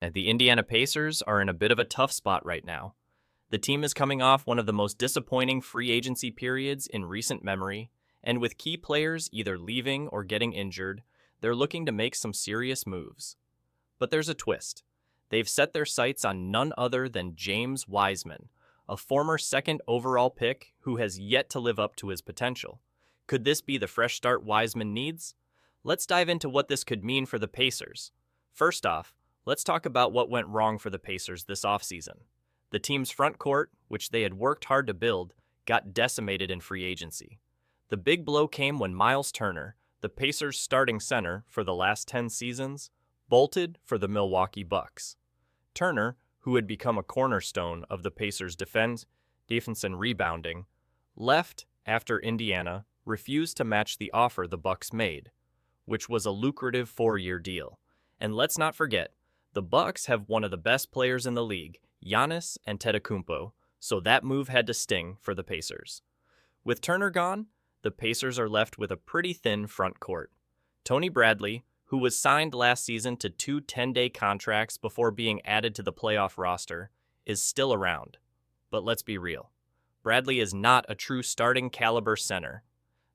And the Indiana Pacers are in a bit of a tough spot right now. The team is coming off one of the most disappointing free agency periods in recent memory, and with key players either leaving or getting injured, they're looking to make some serious moves. But there's a twist. They've set their sights on none other than James Wiseman, a former second overall pick who has yet to live up to his potential. Could this be the fresh start Wiseman needs? Let's dive into what this could mean for the Pacers. First off, let's talk about what went wrong for the Pacers this offseason. The team's front court, which they had worked hard to build, got decimated in free agency. The big blow came when Myles Turner, the Pacers' starting center for the last 10 seasons, bolted for the Milwaukee Bucks. Turner, who had become a cornerstone of the Pacers' defense and rebounding, left after Indiana refused to match the offer the Bucks made, which was a lucrative 4-year deal. And let's not forget, the Bucks have one of the best players in the league, Giannis Antetokounmpo, so that move had to sting for the Pacers. With Turner gone, the Pacers are left with a pretty thin front court. Tony Bradley, who was signed last season to 2 10-day contracts before being added to the playoff roster, is still around. But let's be real. Bradley is not a true starting caliber center.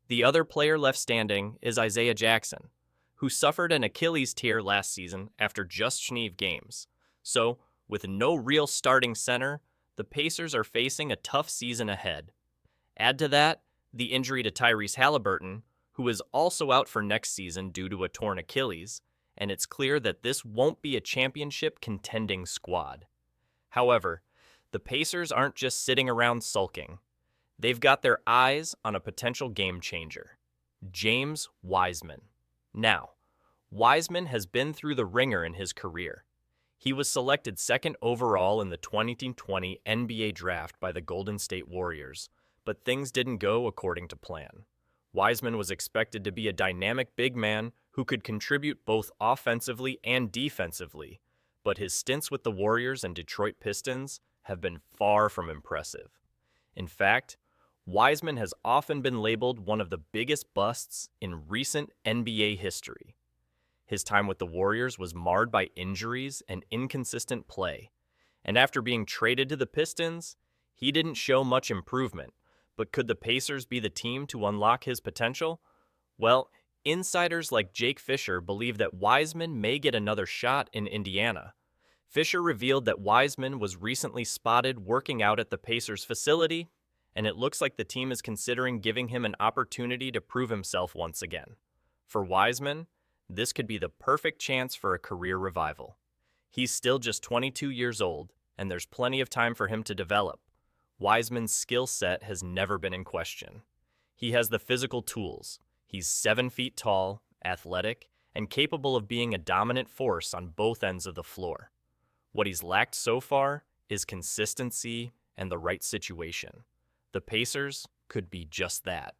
The other player left standing is Isaiah Jackson, who suffered an Achilles tear last season after just 12 games. So, with no real starting center, the Pacers are facing a tough season ahead. Add to that the injury to Tyrese Haliburton, who is also out for next season due to a torn Achilles, and it's clear that this won't be a championship contending squad. However, the Pacers aren't just sitting around sulking. They've got their eyes on a potential game changer, James Wiseman. Now, Wiseman has been through the ringer in his career. He was selected second overall in the 2020 NBA draft by the Golden State Warriors, but things didn't go according to plan. Wiseman was expected to be a dynamic big man who could contribute both offensively and defensively, but his stints with the Warriors and Detroit Pistons have been far from impressive. In fact, Wiseman has often been labeled one of the biggest busts in recent NBA history. His time with the Warriors was marred by injuries and inconsistent play, and after being traded to the Pistons, he didn't show much improvement. But could the Pacers be the team to unlock his potential? Well, insiders like Jake Fisher believe that Wiseman may get another shot in Indiana. Fisher revealed that Wiseman was recently spotted working out at the Pacers facility, and it looks like the team is considering giving him an opportunity to prove himself once again. For Wiseman, this could be the perfect chance for a career revival. He's still just 22 years old, and there's plenty of time for him to develop. Wiseman's skill set has never been in question. He has the physical tools. He's 7 feet tall, athletic, and capable of being a dominant force on both ends of the floor. What he's lacked so far is consistency and the right situation. The Pacers could be just that.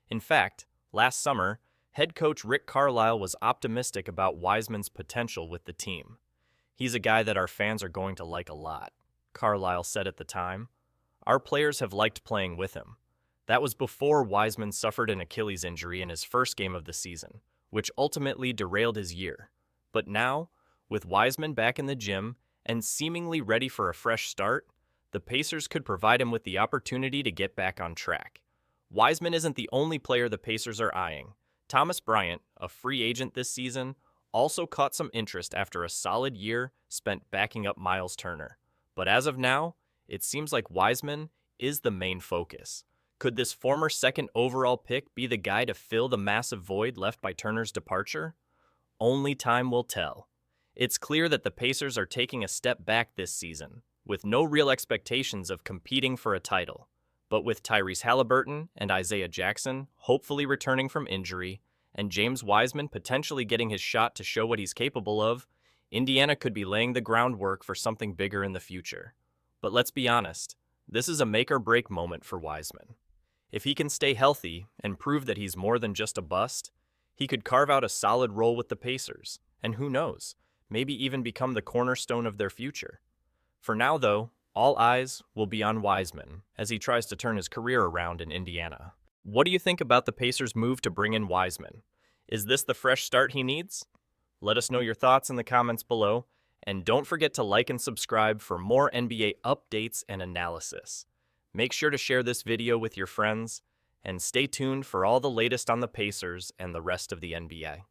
In fact, last summer, head coach Rick Carlisle was optimistic about Wiseman's potential with the team. He's a guy that our fans are going to like a lot, Carlisle said at the time. Our players have liked playing with him. That was before Wiseman suffered an Achilles injury in his first game of the season, which ultimately derailed his year. But now, with Wiseman back in the gym and seemingly ready for a fresh start, the Pacers could provide him with the opportunity to get back on track. Wiseman isn't the only player the Pacers are eyeing. Thomas Bryant, a free agent this season, also caught some interest after a solid year spent backing up Myles Turner. But as of now, it seems like Wiseman is the main focus. Could this former second overall pick be the guy to fill the massive void left by Turner's departure? Only time will tell. It's clear that the Pacers are taking a step back this season, with no real expectations of competing for a title. But with Tyrese Haliburton and Isaiah Jackson hopefully returning from injury, and James Wiseman potentially getting his shot to show what he's capable of, Indiana could be laying the groundwork for something bigger in the future. But let's be honest, this is a make-or-break moment for Wiseman. If he can stay healthy and prove that he's more than just a bust, he could carve out a solid role with the Pacers, and who knows, maybe even become the cornerstone of their future. For now, though, all eyes will be on Wiseman as he tries to turn his career around in Indiana. What do you think about the Pacers' move to bring in Wiseman? Is this the fresh start he needs? Let us know your thoughts in the comments below, And don't forget to like and subscribe for more NBA updates and analysis. Make sure to share this video with your friends, and stay tuned for all the latest on the Pacers and the rest of the NBA.